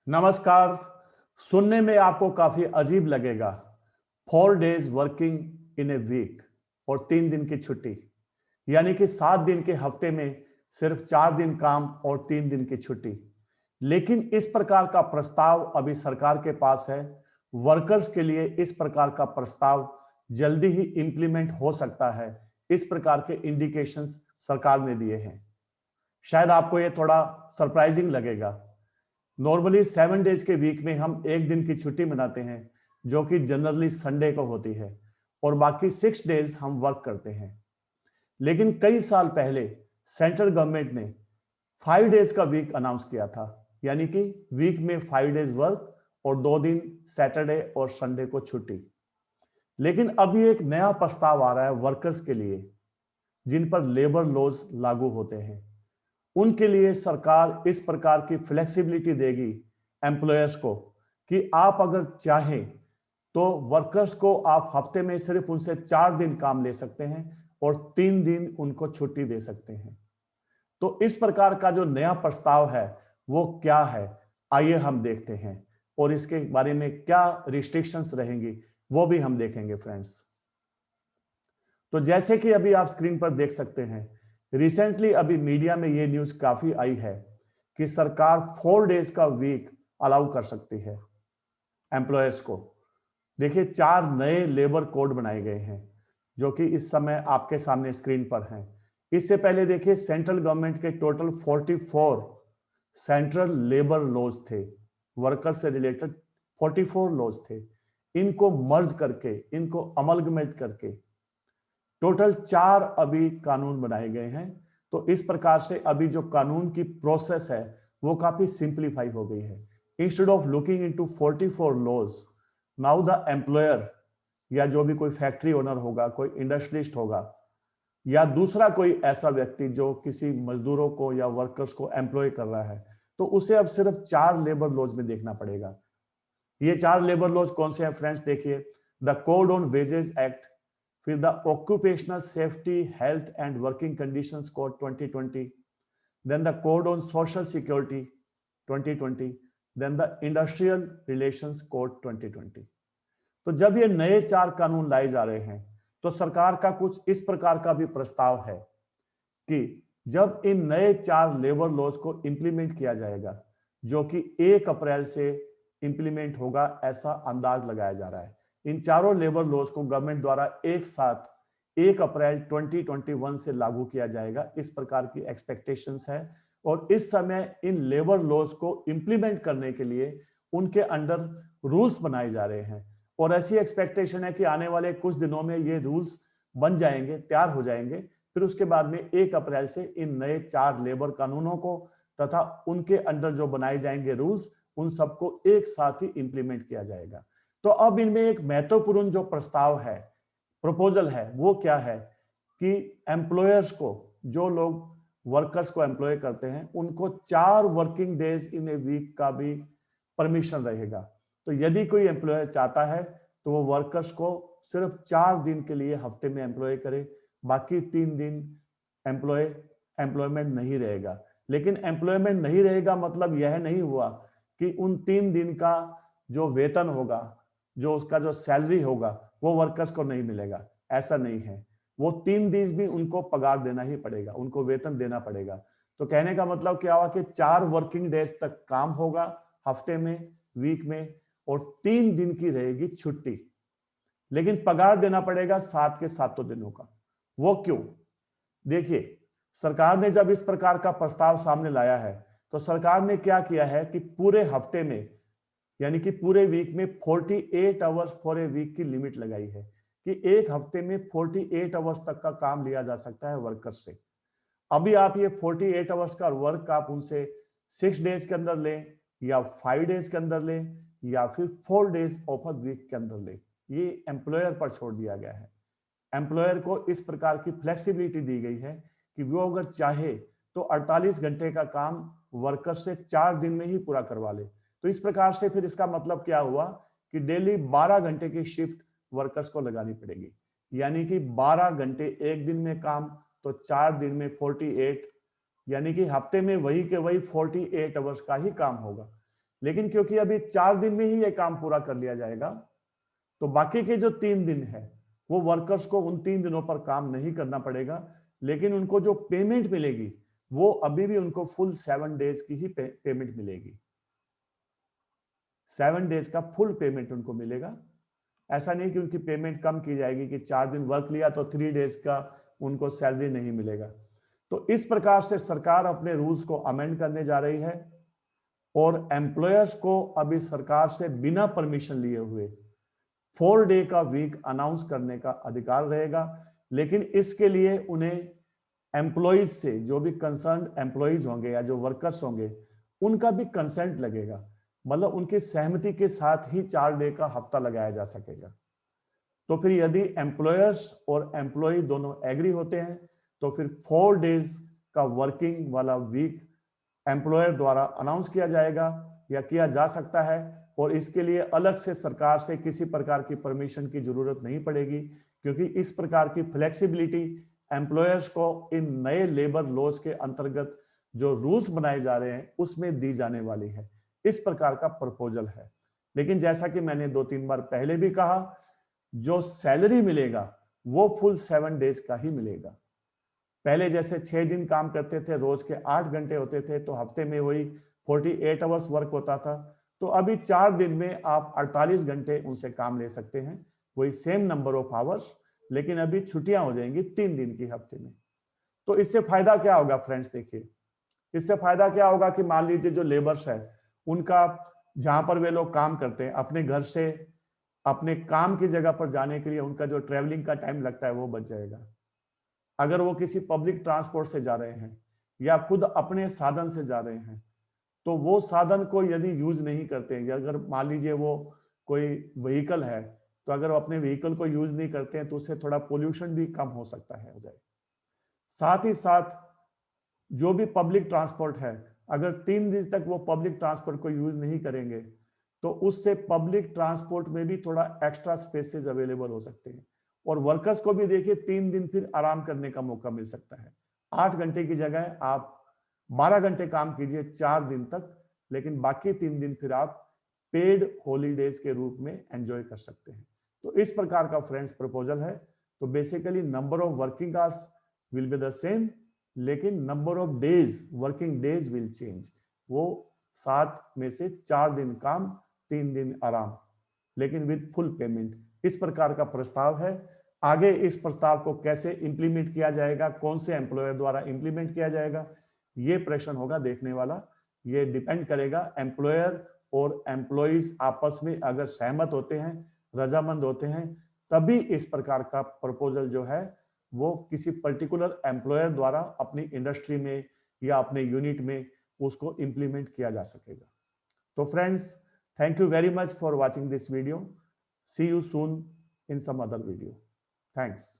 नमस्कार। सुनने में आपको काफी अजीब लगेगा, 4 days working in a week और 3 दिन की छुट्टी, यानी कि 7 दिन के हफ्ते में सिर्फ 4 दिन काम और 3 दिन की छुट्टी। लेकिन इस प्रकार का प्रस्ताव अभी सरकार के पास है। वर्कर्स के लिए इस प्रकार का प्रस्ताव जल्दी ही इंप्लीमेंट हो सकता है। इस प्रकार के इंडिकेशंस सरकार ने दिए हैं। शायद आपको ये थोड़ा सरप्राइजिंग लगेगा। नॉर्मली 7 डेज के वीक में हम एक दिन की छुट्टी मनाते हैं, जो कि जनरली संडे को होती है, और बाकी 6 डेज हम वर्क करते हैं। लेकिन कई साल पहले सेंट्रल गवर्नमेंट ने 5 डेज का वीक अनाउंस किया था, यानी कि वीक में 5 डेज वर्क और 2 दिन सैटरडे और संडे को छुट्टी। लेकिन अभी एक नया प्रस्ताव आ रहा है वर्कर्स के लिए, जिन पर लेबर लॉज लागू होते हैं। उनके लिए सरकार इस प्रकार की फ्लेक्सिबिलिटी देगी एम्प्लॉयर्स को कि आप अगर चाहें तो वर्कर्स को आप हफ्ते में सिर्फ उनसे 4 दिन काम ले सकते हैं और 3 दिन उनको छुट्टी दे सकते हैं। तो इस प्रकार का जो नया प्रस्ताव है वो क्या है, आइए हम देखते हैं, और इसके बारे में क्या रिस्ट्रिक्शंस रहेंगी वो भी हम देखेंगे फ्रेंड्स। तो जैसे कि अभी आप स्क्रीन पर देख सकते हैं, रिसेंटली अभी मीडिया में ये न्यूज काफी आई है कि सरकार 4 डेज का वीक अलाउ कर सकती है एम्प्लॉयर्स को। देखिए, 4 नए लेबर कोड बनाए गए हैं जो कि इस समय आपके सामने स्क्रीन पर हैं। इससे पहले देखिए, सेंट्रल गवर्नमेंट के टोटल 44 सेंट्रल लेबर लॉज थे, वर्कर से रिलेटेड 44 लॉज थे। इनको मर्ज करके, इनको अमलगमेट करके टोटल 4 अभी कानून बनाए गए हैं। तो इस प्रकार से अभी जो कानून की प्रोसेस है वो काफी सिंप्लीफाई हो गई है। Instead of looking into 44 laws, now the employer या जो भी कोई फैक्ट्री ओनर होगा, कोई इंडस्ट्रियलिस्ट होगा, या दूसरा कोई ऐसा व्यक्ति जो किसी मजदूरों को या वर्कर्स को एम्प्लॉय कर रहा है, तो उसे अब सिर्फ 4 लेबर लॉज में देखना पड़ेगा। ये 4 लेबर लॉज कौन से हैं फ्रेंड्स? देखिए, the code on wages act, फिर the occupational safety health and working conditions code 2020, then the code on social security 2020, then the industrial relations code 2020। तो जब ये नए 4 कानून लाए जा रहे हैं तो सरकार का कुछ इस प्रकार का भी प्रस्ताव है कि जब इन नए 4 लेबर लॉज को इंप्लीमेंट किया जाएगा, जो कि 1 अप्रैल से इंप्लीमेंट होगा, ऐसा अंदाज लगाया जा रहा है। इन चारों लेबर लॉज को गवर्नमेंट द्वारा एक साथ 1 अप्रैल 2021 से लागू किया जाएगा, इस प्रकार की एक्सपेक्टेशंस है। और इस समय इन लेबर लॉज को इंप्लीमेंट करने के लिए उनके अंडर रूल्स बनाए जा रहे हैं, और ऐसी एक्सपेक्टेशन है कि आने वाले कुछ दिनों में ये रूल्स बन जाएंगे, तैयार हो जाएंगे। फिर उसके बाद में 1 अप्रैल से इन नए 4 लेबर कानूनों को तथा उनके अंडर जो बनाए जाएंगे रूल्स, उन सबको एक साथ ही इंप्लीमेंट किया जाएगा। तो अब इनमें एक महत्वपूर्ण जो प्रस्ताव है, प्रपोजल है, वो क्या है कि एम्प्लॉयर्स को, जो लोग वर्कर्स को एम्प्लॉय करते हैं, उनको 4 working days in a week का भी परमिशन रहेगा। तो यदि कोई एम्प्लॉयर चाहता है तो वो वर्कर्स को सिर्फ 4 दिन के लिए हफ्ते में एम्प्लॉय करे, बाकी 3 दिन एम्प्लॉयमेंट नहीं रहेगा। लेकिन एम्प्लॉयमेंट नहीं रहेगा मतलब यह नहीं हुआ कि उन 3 दिन का जो वेतन होगा, जो उसका जो सैलरी होगा, वो वर्कर्स को नहीं मिलेगा, ऐसा नहीं है। वो 3 दिन भी उनको पगार देना ही पड़ेगा, उनको वेतन देना पड़ेगा। तो कहने का मतलब क्या हुआ कि 4 वर्किंग डेज तक काम होगा हफ्ते में, वीक में, और 3 दिन की रहेगी छुट्टी। लेकिन पगार देना पड़ेगा 7 के 7 दिनों का। वो क्यों? देखिए, सरकार ने जब इस प्रकार का प्रस्ताव सामने लाया है तो सरकार ने क्या किया है कि पूरे हफ्ते में, यानी कि पूरे वीक में 48 आवर्स फॉर ए वीक की लिमिट लगाई है कि एक हफ्ते में 48 आवर्स तक का काम लिया जा सकता है वर्कर से। अभी आप ये 48 आवर्स का वर्क आप उनसे 6 डेज के अंदर लें या 5 डेज के अंदर लें या फिर 4 डेज ऑफ अ वीक के अंदर लें, ये एम्प्लॉयर पर छोड़ दिया गया है। एम्प्लॉयर को इस प्रकार की फ्लेक्सिबिलिटी दी गई है कि वो अगर चाहे तो 48 घंटे का काम वर्कर से 4 दिन में ही पूरा करवा ले। तो इस प्रकार से फिर इसका मतलब क्या हुआ कि डेली 12 घंटे की शिफ्ट वर्कर्स को लगानी पड़ेगी, यानी कि 12 घंटे एक दिन में काम, तो 4 दिन में 48, यानी कि हफ्ते में वही के वही 48 आवर्स का ही काम होगा। लेकिन क्योंकि अभी 4 दिन में ही ये काम पूरा कर लिया जाएगा, तो बाकी के जो 3 दिन है वो वर्कर्स को उन 3 दिनों पर काम नहीं करना पड़ेगा, लेकिन उनको जो पेमेंट मिलेगी वो अभी भी उनको फुल 7 डेज की ही पेमेंट मिलेगी। 7 डेज का फुल पेमेंट उनको मिलेगा। ऐसा नहीं कि उनकी पेमेंट कम की जाएगी कि 4 दिन वर्क लिया तो 3 डेज का उनको सैलरी नहीं मिलेगा। तो इस प्रकार से सरकार अपने रूल्स को अमेंड करने जा रही है और एम्प्लॉयर्स को अभी सरकार से बिना परमिशन लिए हुए 4 डे का वीक अनाउंस करने का अधिकार रहेगा, लेकिन इसके लिए उन्हें एम्प्लॉयज से, जो भी कंसर्न एम्प्लॉयज होंगे या जो वर्कर्स होंगे, उनका भी कंसेंट लगेगा, मतलब उनकी सहमति के साथ ही 4 डे का हफ्ता लगाया जा सकेगा। तो फिर यदि एम्प्लॉयर्स और एम्प्लॉय दोनों एग्री होते हैं तो फिर 4 डेज का वर्किंग वाला वीक एम्प्लॉयर द्वारा अनाउंस किया जाएगा या किया जा सकता है, और इसके लिए अलग से सरकार से किसी प्रकार की परमिशन की जरूरत नहीं पड़ेगी, क्योंकि इस प्रकार की फ्लेक्सिबिलिटी एम्प्लॉयर्स को इन नए लेबर लॉज के अंतर्गत जो रूल्स बनाए जा रहे हैं उसमें दी जाने वाली है। इस प्रकार का प्रपोजल है। लेकिन जैसा कि मैंने 2-3 बार पहले भी कहा, जो सैलरी मिलेगा वो फुल 7 डेज का ही मिलेगा। पहले जैसे 6 दिन काम करते थे, रोज के 8 घंटे होते थे, तो हफ्ते में वही 48 आवर्स वर्क होता था। तो अभी 4 दिन में आप 48 घंटे उनसे काम ले सकते हैं, वही सेम नंबर ऑफ आवर्स, लेकिन अभी छुट्टियां हो जाएंगी 3 दिन की हफ्ते में। तो इससे फायदा क्या होगा फ्रेंड्स? देखिए, इससे फायदा क्या होगा कि मान लीजिए जो लेबर्स है उनका, जहां पर वे लोग काम करते हैं, अपने घर से अपने काम की जगह पर जाने के लिए उनका जो ट्रेवलिंग का टाइम लगता है वो बच जाएगा। अगर वो किसी पब्लिक ट्रांसपोर्ट से जा रहे हैं या खुद अपने साधन से जा रहे हैं, तो वो साधन को यदि यूज नहीं करते हैं, या अगर मान लीजिए वो कोई व्हीकल है, तो अगर वो अपने व्हीकल को यूज नहीं करते हैं तो उससे थोड़ा पोल्यूशन भी कम हो सकता है, हो जाए। साथ ही साथ जो भी पब्लिक ट्रांसपोर्ट है, अगर 3 दिन तक वो पब्लिक ट्रांसपोर्ट को यूज नहीं करेंगे तो उससे पब्लिक ट्रांसपोर्ट में भी थोड़ा एक्स्ट्रा स्पेसेस अवेलेबल हो सकते हैं, और वर्कर्स को भी देखिए 3 दिन फिर आराम करने का मौका मिल सकता है। 8 घंटे की जगह आप 12 घंटे काम कीजिए 4 दिन तक, लेकिन बाकी 3 दिन फिर आप पेड हॉलीडेज के रूप में एंजॉय कर सकते हैं। तो इस प्रकार का फ्रेंड्स प्रपोजल है। तो basically number of working hours will be the same, लेकिन number of days, working days will change. वो 7 में से 4 दिन काम, 3 दिन आराम, लेकिन विद फुल पेमेंट। इस प्रकार का प्रस्ताव है। आगे इस प्रस्ताव को कैसे इंप्लीमेंट किया जाएगा, कौन से एम्प्लॉयर द्वारा इंप्लीमेंट किया जाएगा, ये प्रश्न होगा देखने वाला। ये डिपेंड करेगा एम्प्लॉयर और एम्प्लॉइज आपस में अगर सहमत होते हैं, रजामंद होते हैं, तभी इस प्रकार का प्रपोजल जो है वो किसी पर्टिकुलर एम्प्लॉयर द्वारा अपनी इंडस्ट्री में या अपने यूनिट में उसको इंप्लीमेंट किया जा सकेगा। तो friends, thank you very much for watching this video. See you soon in some other video. Thanks.